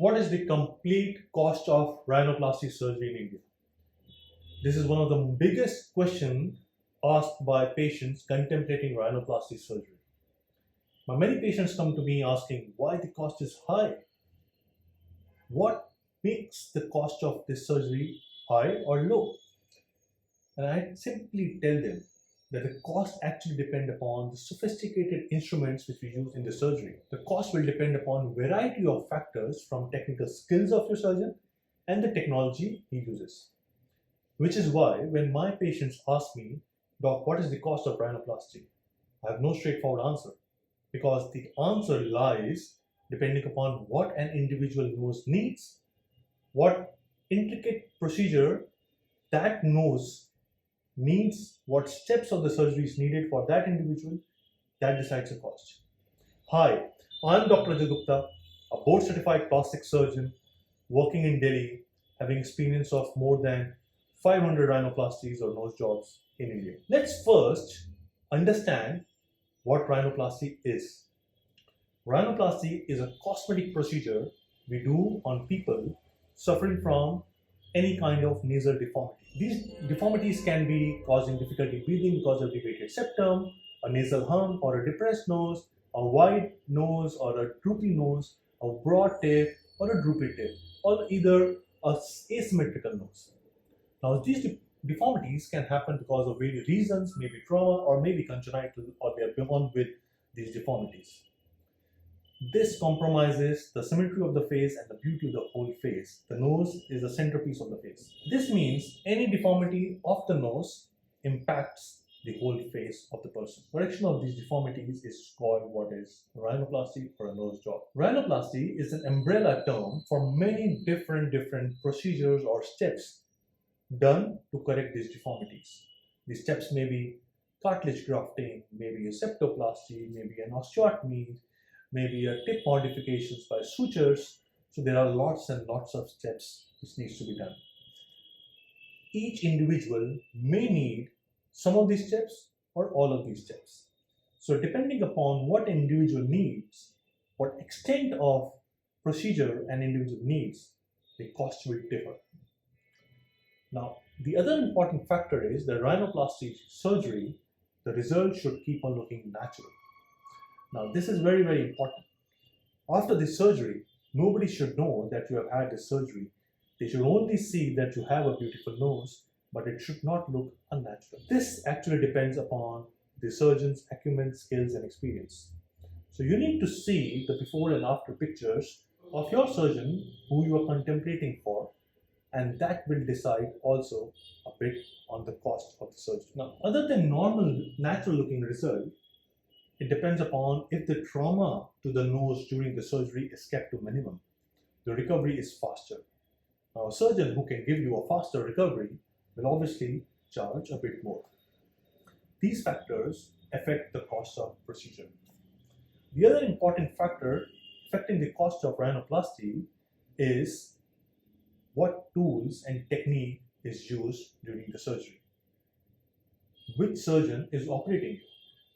What is the complete cost of rhinoplasty surgery in India? This is one of the biggest questions asked by patients contemplating rhinoplasty surgery. Now, many patients come to me asking why the cost is high. What makes the cost of this surgery high or low? And I simply tell them that the cost actually depends upon the sophisticated instruments which we use in the surgery. The cost will depend upon a variety of factors from technical skills of your surgeon and the technology he uses. Which is why when my patients ask me, Doc, what is the cost of rhinoplasty? I have no straightforward answer, because the answer lies depending upon what an individual nose needs, what intricate procedure that nose needs, what steps of the surgery is needed for that individual, that decides the cost. Hi, I'm Dr Rajat Gupta, a board certified plastic surgeon working in Delhi, having experience of more than 500 rhinoplasties or nose jobs in India. Let's first understand what rhinoplasty is. Rhinoplasty is a cosmetic procedure we do on people suffering from any kind of nasal deformity. These deformities can be causing difficulty breathing because of deviated septum, a nasal hump or a depressed nose, a wide nose or a droopy nose, a broad tip or a droopy tip, or either a asymmetrical nose. Now, these deformities can happen because of various reasons, maybe trauma or maybe congenital, or they are born with these deformities. This compromises the symmetry of the face and the beauty of the whole face. The nose is the centerpiece of the face. This means any deformity of the nose impacts the whole face of the person. Correction of these deformities is called what is rhinoplasty or a nose job. Rhinoplasty is an umbrella term for many different procedures or steps done to correct these deformities. These steps may be cartilage grafting, maybe a septoplasty, maybe an osteotomy, maybe a tip modifications by sutures. So there are lots and lots of steps which needs to be done. Each individual may need some of these steps or all of these steps. So depending upon what individual needs, what extent of procedure an individual needs, the cost will differ. Now, the other important factor is that rhinoplasty surgery, the result should keep on looking natural. Now, this is very, very important. After this surgery, nobody should know that you have had this surgery. They should only see that you have a beautiful nose, but it should not look unnatural. This actually depends upon the surgeon's acumen, skills, and experience. So you need to see the before and after pictures of your surgeon who you are contemplating for, and that will decide also a bit on the cost of the surgery. Now, other than normal, natural looking result, it depends upon if the trauma to the nose during the surgery is kept to minimum. The recovery is faster. Now, a surgeon who can give you a faster recovery will obviously charge a bit more. These factors affect the cost of procedure. The other important factor affecting the cost of rhinoplasty is what tools and technique is used during the surgery. Which surgeon is operating you?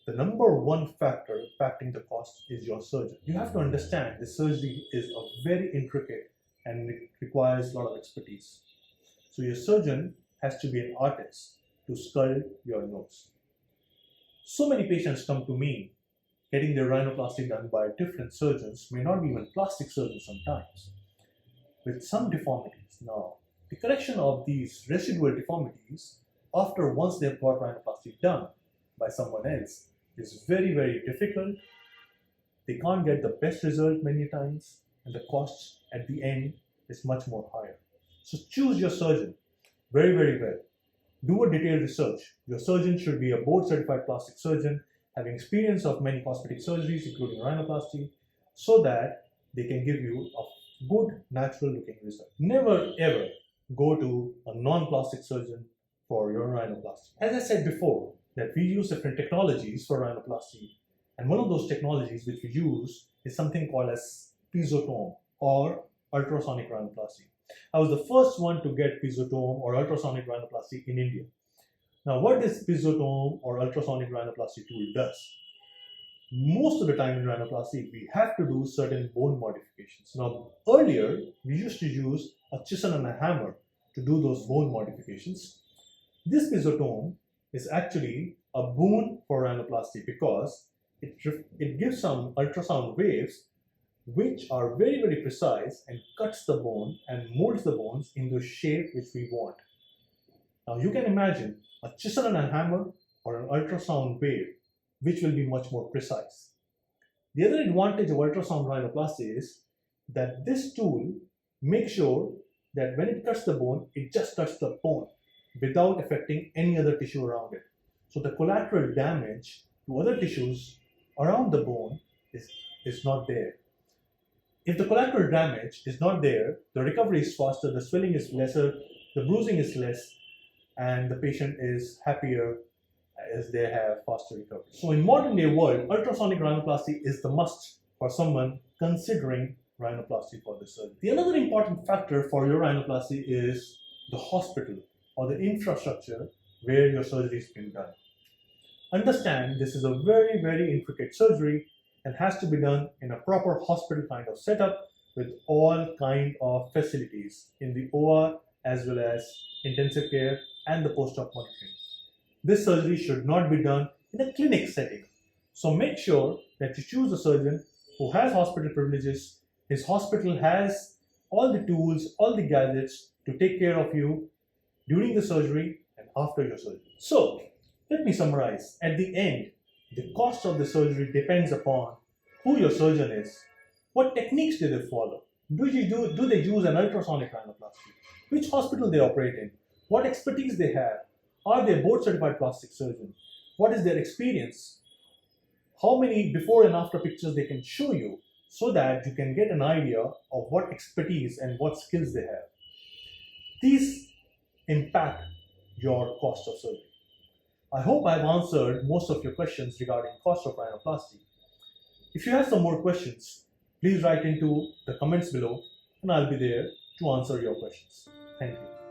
The number one factor impacting the cost is your surgeon. You have to understand the surgery is a very intricate and it requires a lot of expertise. So your surgeon has to be an artist to sculpt your nose. So many patients come to me getting their rhinoplasty done by different surgeons, may not be even plastic surgeons sometimes, with some deformities. Now, the correction of these residual deformities after once they've got rhinoplasty done by someone else is very, very difficult. They can't get the best result many times, and the cost at the end is much more higher. So choose your surgeon very, very well. Do a detailed research. Your surgeon should be a board certified plastic surgeon having experience of many cosmetic surgeries including rhinoplasty, so that they can give you a good natural looking result. Never ever go to a non-plastic surgeon for your rhinoplasty. As I said before, that we use different technologies for rhinoplasty, and one of those technologies which we use is something called as piezotome or ultrasonic rhinoplasty. I was the first one to get piezotome or ultrasonic rhinoplasty in India. Now, what this piezotome or ultrasonic rhinoplasty tool does? most of the time in rhinoplasty, we have to do certain bone modifications. Now, earlier, we used to use a chisel and a hammer to do those bone modifications. This mesotome is actually a boon for rhinoplasty because it gives some ultrasound waves which are very, very precise and cuts the bone and molds the bones in the shape which we want. Now, you can imagine a chisel and a hammer or an ultrasound wave which will be much more precise. The other advantage of ultrasound rhinoplasty is that this tool makes sure that when it cuts the bone, it just cuts the bone without affecting any other tissue around it. So the collateral damage to other tissues around the bone is not there. If the collateral damage is not there, the recovery is faster, the swelling is lesser, the bruising is less, and the patient is happier as they have faster recovery. So in modern day world, ultrasonic rhinoplasty is the must for someone considering rhinoplasty for this surgery. The another important factor for your rhinoplasty is the hospital or the infrastructure where your surgery has been done. Understand this is a very, very intricate surgery and has to be done in a proper hospital kind of setup with all kind of facilities in the OR as well as intensive care and the post-op monitoring. This surgery should not be done in a clinic setting. So make sure that you choose a surgeon who has hospital privileges. His hospital has all the tools, all the gadgets to take care of you during the surgery and after your surgery. So let me summarize. At the end, the cost of the surgery depends upon who your surgeon is, what techniques do they follow, do they use an ultrasonic rhinoplasty, which hospital they operate in, what expertise they have, are they a board certified plastic surgeon, what is their experience, how many before and after pictures they can show you so that you can get an idea of what expertise and what skills they have. These impact your cost of surgery. I hope I've answered most of your questions regarding cost of rhinoplasty. If you have some more questions, please write into the comments below and I'll be there to answer your questions. Thank you.